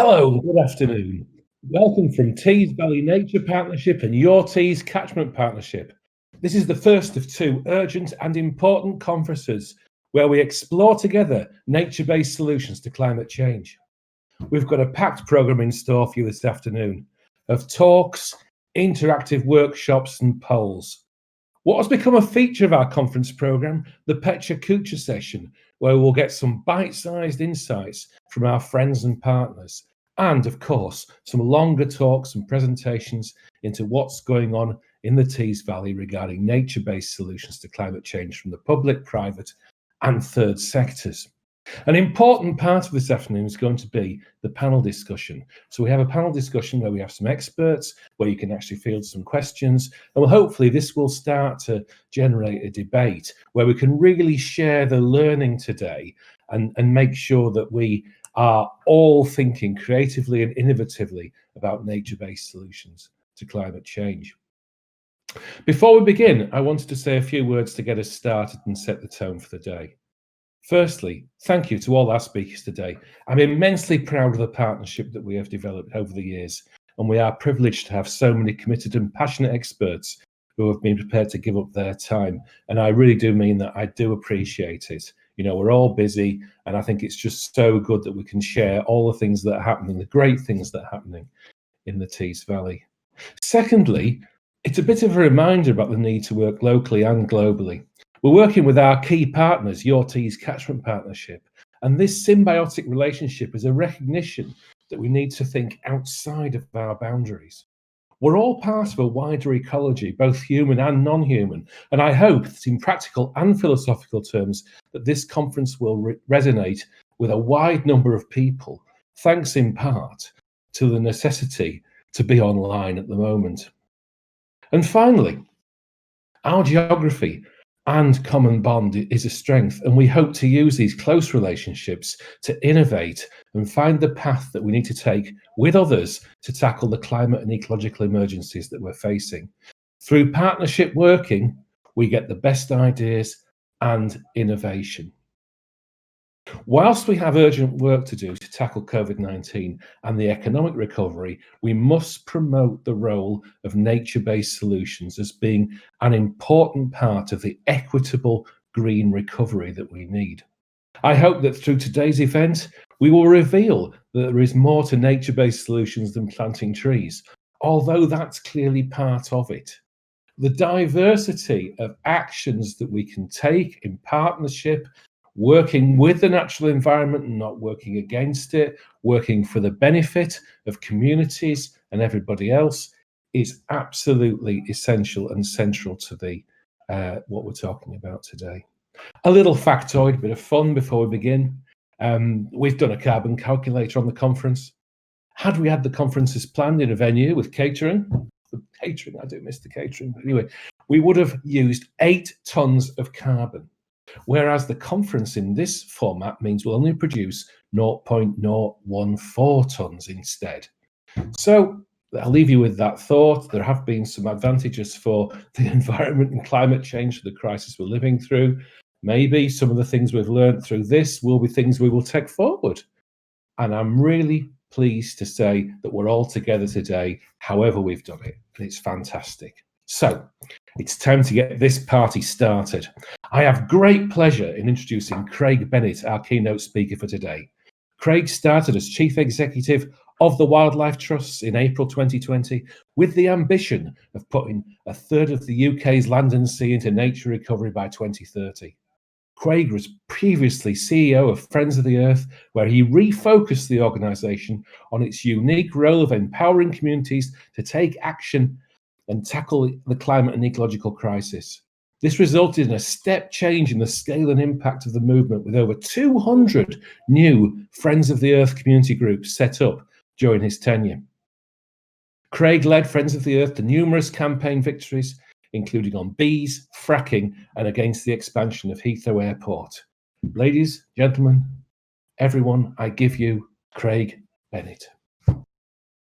Hello, good afternoon. Welcome from Tees Valley Nature Partnership and Your Tees Catchment Partnership. This is the first of two urgent and important conferences where we explore together nature-based solutions to climate change. We've got a packed programme in store for you this afternoon of talks, interactive workshops and polls. What has become a feature of our conference programme, the Pecha Kucha session, where we'll get some bite-sized insights from our friends and partners, and of course, some longer talks and presentations into what's going on in the Tees Valley regarding nature-based solutions to climate change from the public, private and third sectors. An important part of this afternoon is going to be the panel discussion. So we have a panel discussion where we have some experts, where you can actually field some questions, and hopefully this will start to generate a debate where we can really share the learning today and make sure that we are all thinking creatively and innovatively about nature-based solutions to climate change. Before we begin, I wanted to say a few words to get us started and set the tone for the day. Firstly, thank you to all our speakers today. I'm immensely proud of the partnership that we have developed over the years, and we are privileged to have so many committed and passionate experts who have been prepared to give up their time. And I really do mean that. I do appreciate it. You know, we're all busy, and I think it's just so good that we can share all the things that are happening, the great things that are happening in the Tees Valley. Secondly, it's a bit of a reminder about the need to work locally and globally. We're working with our key partners, Your Tees Catchment Partnership, and this symbiotic relationship is a recognition that we need to think outside of our boundaries. We're all part of a wider ecology, both human and non-human, and I hope that in practical and philosophical terms that this conference will resonate with a wide number of people, thanks in part to the necessity to be online at the moment. And finally, our geography and common bond is a strength, and we hope to use these close relationships to innovate and find the path that we need to take with others to tackle the climate and ecological emergencies that we're facing. Through partnership working, we get the best ideas and innovation. Whilst we have urgent work to do to tackle COVID-19 and the economic recovery, we must promote the role of nature-based solutions as being an important part of the equitable green recovery that we need. I hope that through today's event, we will reveal that there is more to nature-based solutions than planting trees, although that's clearly part of it. The diversity of actions that we can take in partnership, working with the natural environment and not working against it, working for the benefit of communities and everybody else, is absolutely essential and central to the what we're talking about today. A little factoid, a bit of fun before we begin. We've done a carbon calculator on the conference. Had we had the conferences planned in a venue with catering, I do miss the catering, but anyway, we would have used 8 tons of carbon. Whereas the conference in this format means we'll only produce 0.014 tons instead. So I'll leave you with that thought. There have been some advantages for the environment and climate change, the crisis we're living through. Maybe some of the things we've learned through this will be things we will take forward. And I'm really pleased to say that we're all together today, however we've done it. And it's fantastic. So it's time to get this party started. I have great pleasure in introducing Craig Bennett, our keynote speaker for today. Craig started as Chief Executive of the Wildlife Trusts in April 2020 with the ambition of putting a third of the UK's land and sea into nature recovery by 2030. Craig was previously CEO of Friends of the Earth, where he refocused the organisation on its unique role of empowering communities to take action and tackle the climate and ecological crisis. This resulted in a step change in the scale and impact of the movement, with over 200 new Friends of the Earth community groups set up during his tenure. Craig led Friends of the Earth to numerous campaign victories, including on bees, fracking, and against the expansion of Heathrow Airport. Ladies, gentlemen, everyone, I give you Craig Bennett.